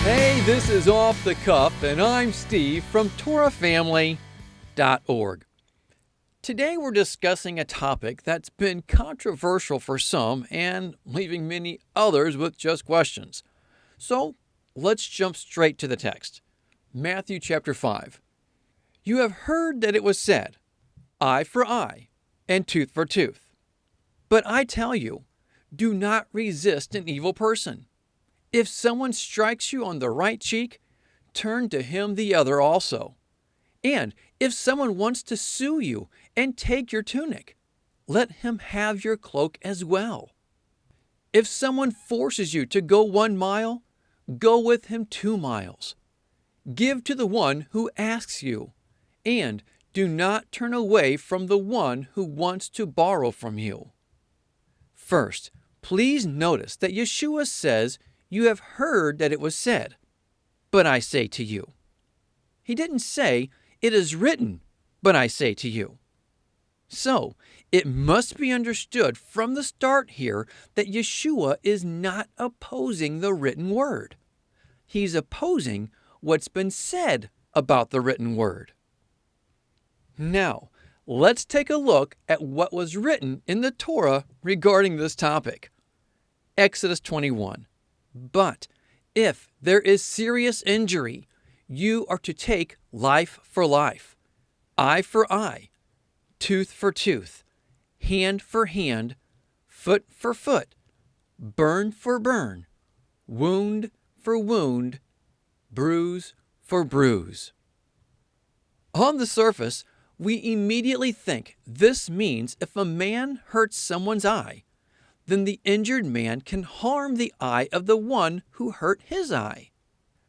Hey, this is Off the Cuff, and I'm Steve from TorahFamily.org. Today we're discussing a topic that's been controversial for some and leaving many others with just questions. So let's jump straight to the text. Matthew chapter 5. You have heard that it was said, eye for eye and tooth for tooth. But I tell you, do not resist an evil person. If someone strikes you on the right cheek, turn to him the other also. And if someone wants to sue you and take your tunic, let him have your cloak as well. If someone forces you to go 1 mile, go with him 2 miles. Give to the one who asks you, and do not turn away from the one who wants to borrow from you. First, please notice that Yeshua says, you have heard that it was said, but I say to you. He didn't say, it is written, but I say to you. So, it must be understood from the start here that Yeshua is not opposing the written word. He's opposing what's been said about the written word. Now, let's take a look at what was written in the Torah regarding this topic. Exodus 21. But if there is serious injury, you are to take life for life, eye for eye, tooth for tooth, hand for hand, foot for foot, burn for burn, wound for wound, bruise for bruise. On the surface, we immediately think this means if a man hurts someone's eye, then the injured man can harm the eye of the one who hurt his eye.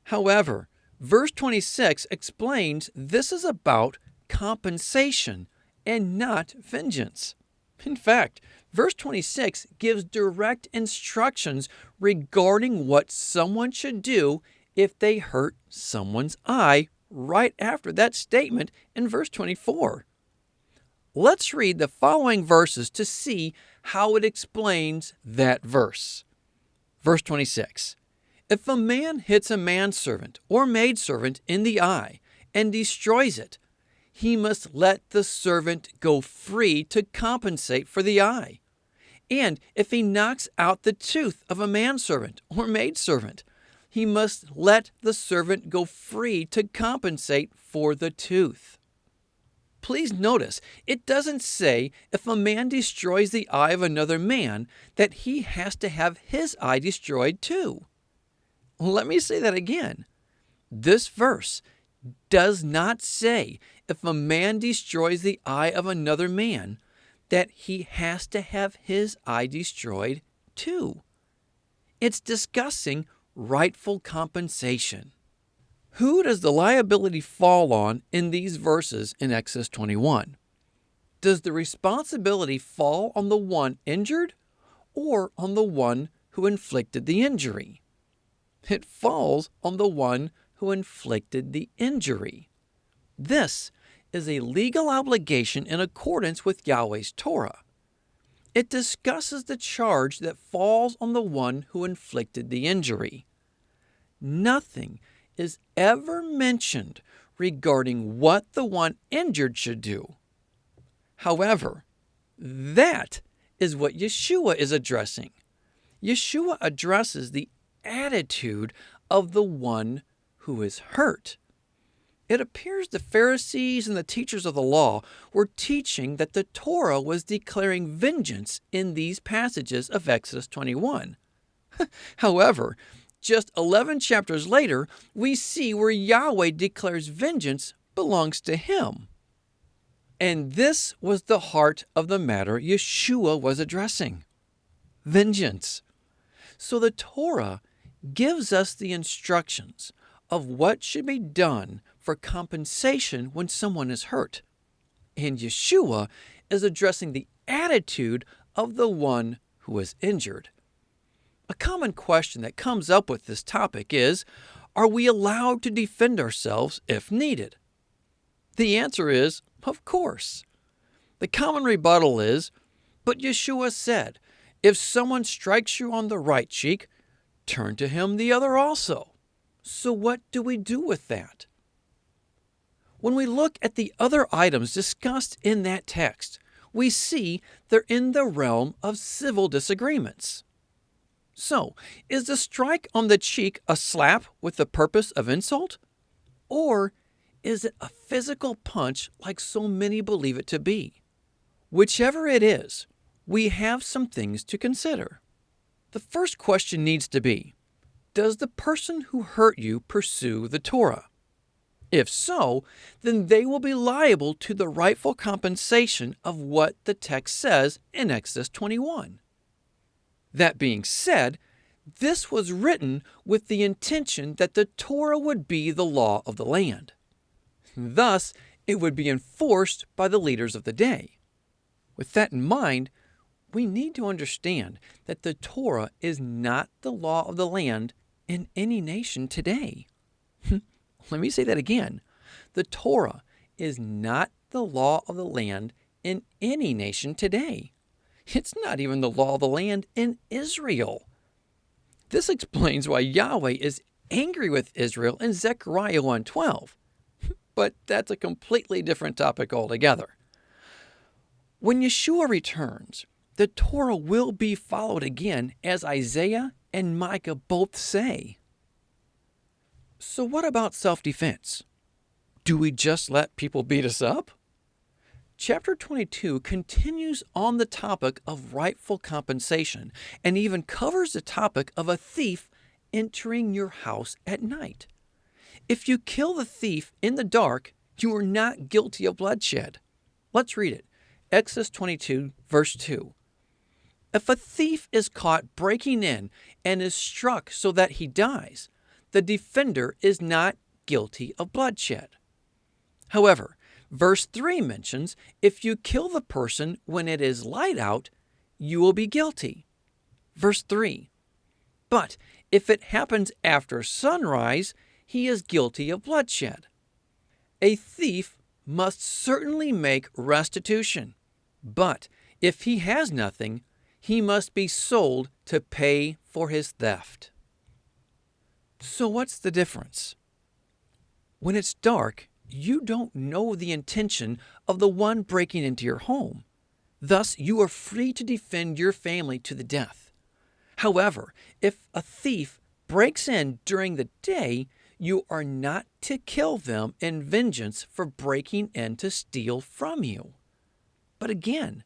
However, verse 26 explains this is about compensation and not vengeance. In fact, verse 26 gives direct instructions regarding what someone should do if they hurt someone's eye right after that statement in verse 24. Let's read the following verses to see how it explains that verse. Verse 26. If a man hits a manservant or maidservant in the eye and destroys it, he must let the servant go free to compensate for the eye. And if he knocks out the tooth of a manservant or maidservant, he must let the servant go free to compensate for the tooth. Please notice, it doesn't say if a man destroys the eye of another man that he has to have his eye destroyed too. Let me say that again. This verse does not say if a man destroys the eye of another man that he has to have his eye destroyed too. It's discussing rightful compensation. Who does the liability fall on in these verses in Exodus 21? Does the responsibility fall on the one injured or on the one who inflicted the injury? It falls on the one who inflicted the injury. This is a legal obligation in accordance with Yahweh's Torah. It discusses the charge that falls on the one who inflicted the injury. Nothing is ever mentioned regarding what the one injured should do. However, that is what Yeshua is addressing. Yeshua addresses the attitude of the one who is hurt. It appears the Pharisees and the teachers of the law were teaching that the Torah was declaring vengeance in these passages of Exodus 21. However, just 11 chapters later, we see where Yahweh declares vengeance belongs to him. And this was the heart of the matter Yeshua was addressing. Vengeance. So the Torah gives us the instructions of what should be done for compensation when someone is hurt. And Yeshua is addressing the attitude of the one who is injured. A common question that comes up with this topic is, are we allowed to defend ourselves if needed? The answer is, of course. The common rebuttal is, but Yeshua said, if someone strikes you on the right cheek, turn to him the other also. So what do we do with that? When we look at the other items discussed in that text, we see they're in the realm of civil disagreements. So, is the strike on the cheek a slap with the purpose of insult? Or is it a physical punch like so many believe it to be? Whichever it is, we have some things to consider. The first question needs to be, does the person who hurt you pursue the Torah? If so, then they will be liable to the rightful compensation of what the text says in Exodus 21. That being said, this was written with the intention that the Torah would be the law of the land. Thus, it would be enforced by the leaders of the day. With that in mind, we need to understand that the Torah is not the law of the land in any nation today. Let me say that again. The Torah is not the law of the land in any nation today. It's not even the law of the land in Israel. This explains why Yahweh is angry with Israel in Zechariah 1:12. But that's a completely different topic altogether. When Yeshua returns, the Torah will be followed again, as Isaiah and Micah both say. So what about self-defense? Do we just let people beat us up? Chapter 22 continues on the topic of rightful compensation and even covers the topic of a thief entering your house at night. If you kill the thief in the dark, you are not guilty of bloodshed. Let's read it. Exodus 22, verse 2. If a thief is caught breaking in and is struck so that he dies, the defender is not guilty of bloodshed. However, verse 3 mentions if you kill the person when it is light out, you will be guilty. Verse 3. But if it happens after sunrise, he is guilty of bloodshed. A thief must certainly make restitution, but if he has nothing, he must be sold to pay for his theft. So what's the difference? When it's dark, you don't know the intention of the one breaking into your home. Thus, you are free to defend your family to the death. However, if a thief breaks in during the day, you are not to kill them in vengeance for breaking in to steal from you. But again,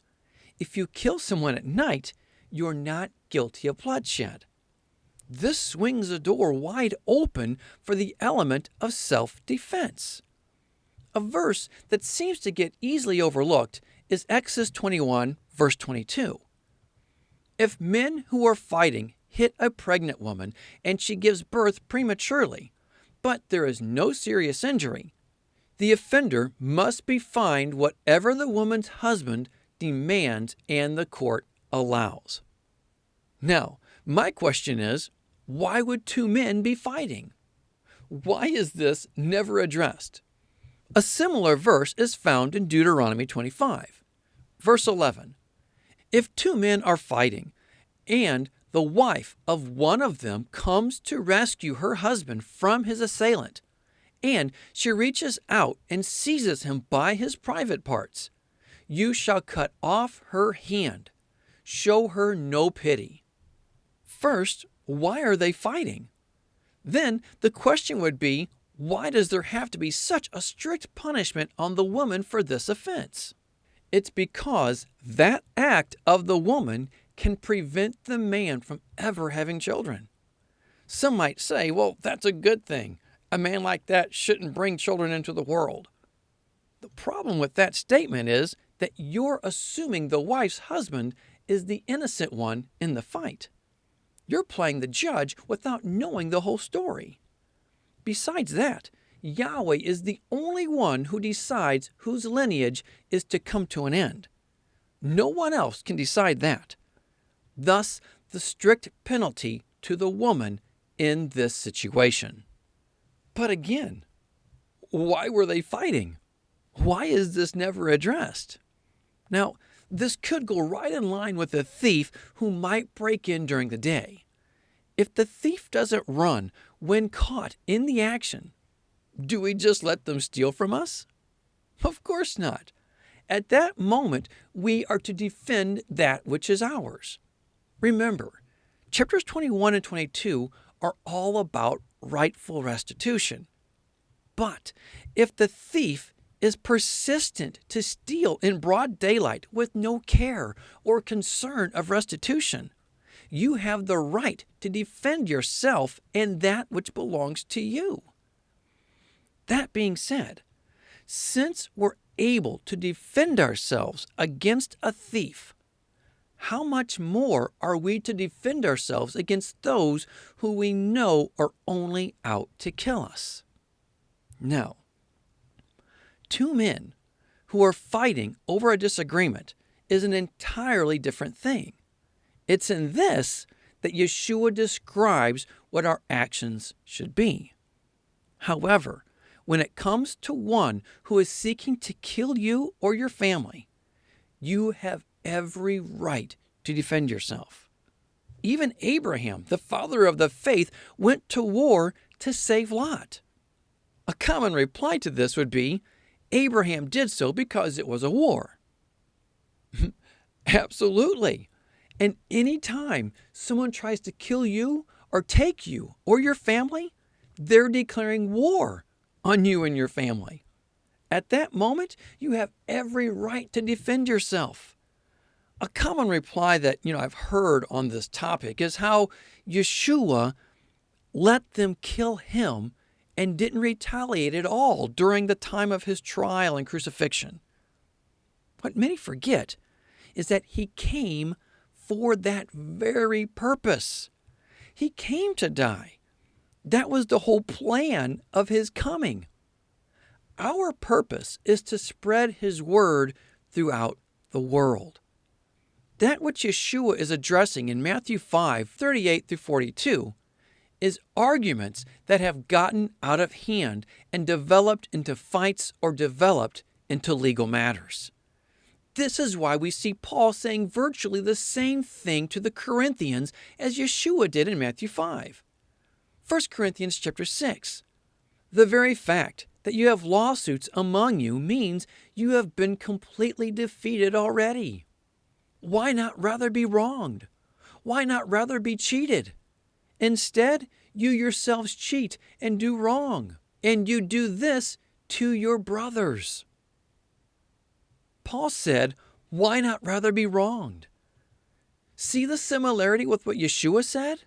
if you kill someone at night, you're not guilty of bloodshed. This swings the door wide open for the element of self-defense. A verse that seems to get easily overlooked is Exodus 21, verse 22. If men who are fighting hit a pregnant woman and she gives birth prematurely, but there is no serious injury, the offender must be fined whatever the woman's husband demands and the court allows. Now, my question is, why would two men be fighting? Why is this never addressed? A similar verse is found in Deuteronomy 25. Verse 11. If two men are fighting, and the wife of one of them comes to rescue her husband from his assailant, and she reaches out and seizes him by his private parts, you shall cut off her hand. Show her no pity. First, why are they fighting? Then the question would be, why does there have to be such a strict punishment on the woman for this offense? It's because that act of the woman can prevent the man from ever having children. Some might say, well, that's a good thing. A man like that shouldn't bring children into the world. The problem with that statement is that you're assuming the wife's husband is the innocent one in the fight. You're playing the judge without knowing the whole story. Besides that, Yahweh is the only one who decides whose lineage is to come to an end. No one else can decide that. Thus, the strict penalty to the woman in this situation. But again, why were they fighting? Why is this never addressed? Now, this could go right in line with a thief who might break in during the day. If the thief doesn't run when caught in the action, do we just let them steal from us? Of course not. At that moment, we are to defend that which is ours. Remember, chapters 21 and 22 are all about rightful restitution. But if the thief is persistent to steal in broad daylight with no care or concern of restitution, you have the right to defend yourself and that which belongs to you. That being said, since we're able to defend ourselves against a thief, how much more are we to defend ourselves against those who we know are only out to kill us? Now, two men who are fighting over a disagreement is an entirely different thing. It's in this that Yeshua describes what our actions should be. However, when it comes to one who is seeking to kill you or your family, you have every right to defend yourself. Even Abraham, the father of the faith, went to war to save Lot. A common reply to this would be, Abraham did so because it was a war. Absolutely. And any time someone tries to kill you or take you or your family, they're declaring war on you and your family. At that moment, you have every right to defend yourself. A common reply that I've heard on this topic is how Yeshua let them kill him and didn't retaliate at all during the time of his trial and crucifixion. What many forget is that he came for that very purpose. He came to die. That was the whole plan of his coming. Our purpose is to spread his word throughout the world. That which Yeshua is addressing in Matthew 5:38 through 42 is arguments that have gotten out of hand and developed into fights or developed into legal matters. This is why we see Paul saying virtually the same thing to the Corinthians as Yeshua did in Matthew 5. 1 Corinthians chapter 6. The very fact that you have lawsuits among you means you have been completely defeated already. Why not rather be wronged? Why not rather be cheated? Instead, you yourselves cheat and do wrong, and you do this to your brothers. Paul said, why not rather be wronged? See the similarity with what Yeshua said?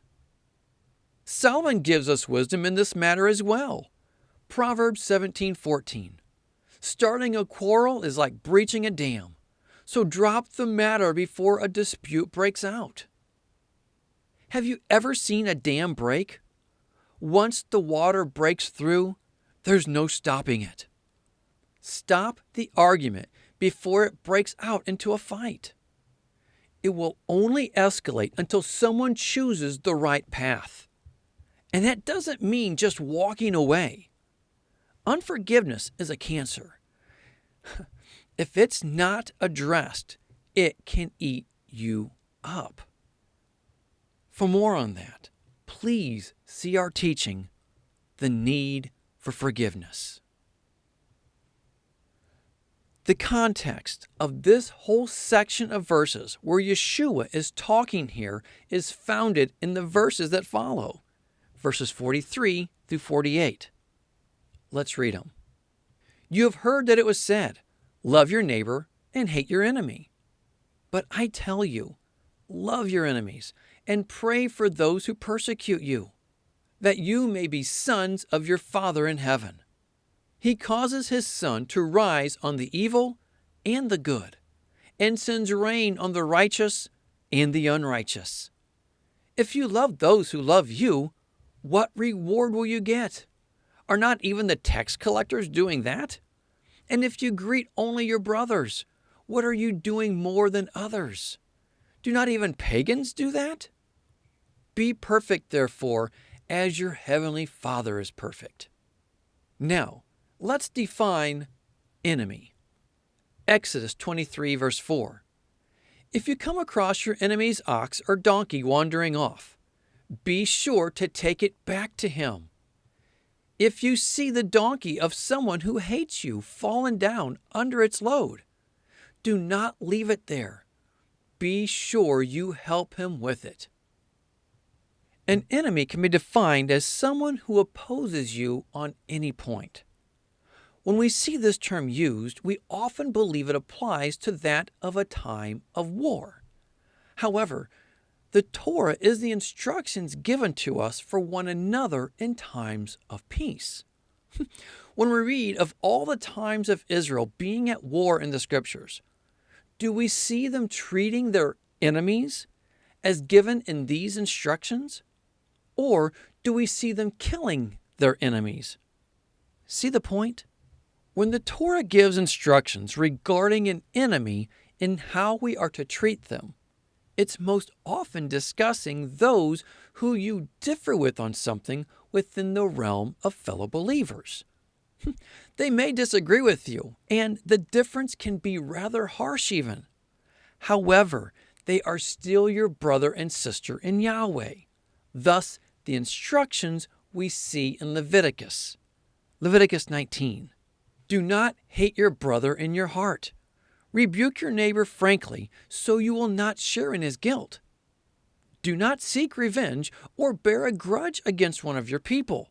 Solomon gives us wisdom in this matter as well. Proverbs 17:14. Starting a quarrel is like breaching a dam, so drop the matter before a dispute breaks out. Have you ever seen a dam break? Once the water breaks through, there's no stopping it. Stop the argument before it breaks out into a fight. It will only escalate until someone chooses the right path. And that doesn't mean just walking away. Unforgiveness is a cancer. If it's not addressed, it can eat you up. For more on that, please see our teaching, The Need for Forgiveness. The context of this whole section of verses where Yeshua is talking here is founded in the verses that follow, verses 43 through 48. Let's read them. You have heard that it was said, love your neighbor and hate your enemy. But I tell you, love your enemies and pray for those who persecute you, that you may be sons of your Father in heaven. He causes his sun to rise on the evil and the good, and sends rain on the righteous and the unrighteous. If you love those who love you, what reward will you get? Are not even the tax collectors doing that? And if you greet only your brothers, what are you doing more than others? Do not even pagans do that? Be perfect, therefore, as your heavenly Father is perfect. Now, let's define enemy. Exodus 23, verse 4. If you come across your enemy's ox or donkey wandering off, be sure to take it back to him. If you see the donkey of someone who hates you fallen down under its load, do not leave it there. Be sure you help him with it. An enemy can be defined as someone who opposes you on any point. When we see this term used, we often believe it applies to that of a time of war. However, the Torah is the instructions given to us for one another in times of peace. When we read of all the times of Israel being at war in the Scriptures, do we see them treating their enemies as given in these instructions? Or do we see them killing their enemies? See the point? When the Torah gives instructions regarding an enemy and how we are to treat them, it's most often discussing those who you differ with on something within the realm of fellow believers. They may disagree with you, and the difference can be rather harsh even. However, they are still your brother and sister in Yahweh. Thus, the instructions we see in Leviticus. Leviticus 19. Do not hate your brother in your heart. Rebuke your neighbor frankly, so you will not share in his guilt. Do not seek revenge or bear a grudge against one of your people,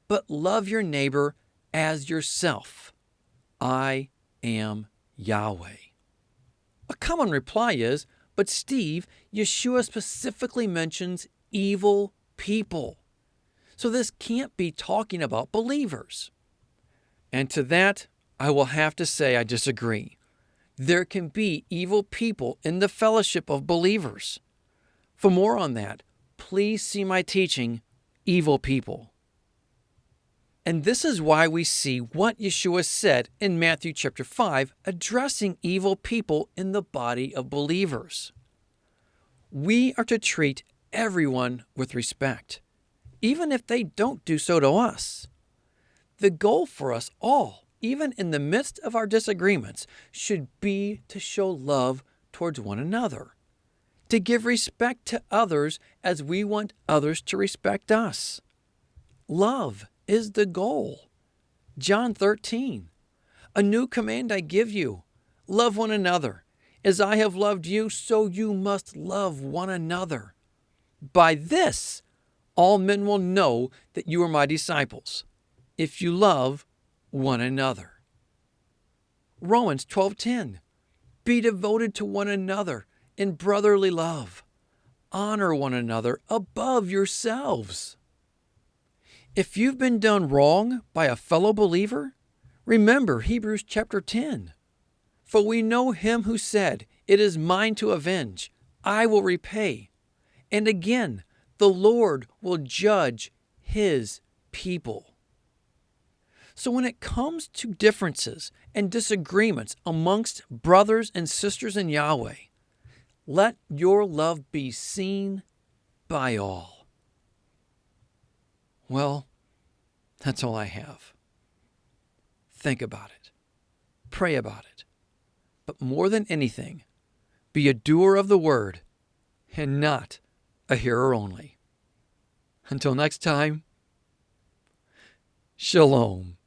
but love your neighbor as yourself. I am Yahweh. A common reply is, but Steve, Yeshua specifically mentions evil people. So this can't be talking about believers. And to that, I will have to say I disagree. There can be evil people in the fellowship of believers. For more on that, please see my teaching, Evil People. And this is why we see what Yeshua said in Matthew chapter 5, addressing evil people in the body of believers. We are to treat everyone with respect, even if they don't do so to us. The goal for us all, even in the midst of our disagreements, should be to show love towards one another, to give respect to others as we want others to respect us. Love is the goal. John 13, a new command I give you, love one another. As I have loved you, so you must love one another. By this, all men will know that you are my disciples, if you love one another. Romans 12:10. Be devoted to one another in brotherly love. Honor one another above yourselves. If you've been done wrong by a fellow believer, remember Hebrews chapter 10. For we know him who said, "It is mine to avenge, I will repay." And again, the Lord will judge his people. So when it comes to differences and disagreements amongst brothers and sisters in Yahweh, let your love be seen by all. Well, that's all I have. Think about it. Pray about it. But more than anything, be a doer of the word and not a hearer only. Until next time, Shalom.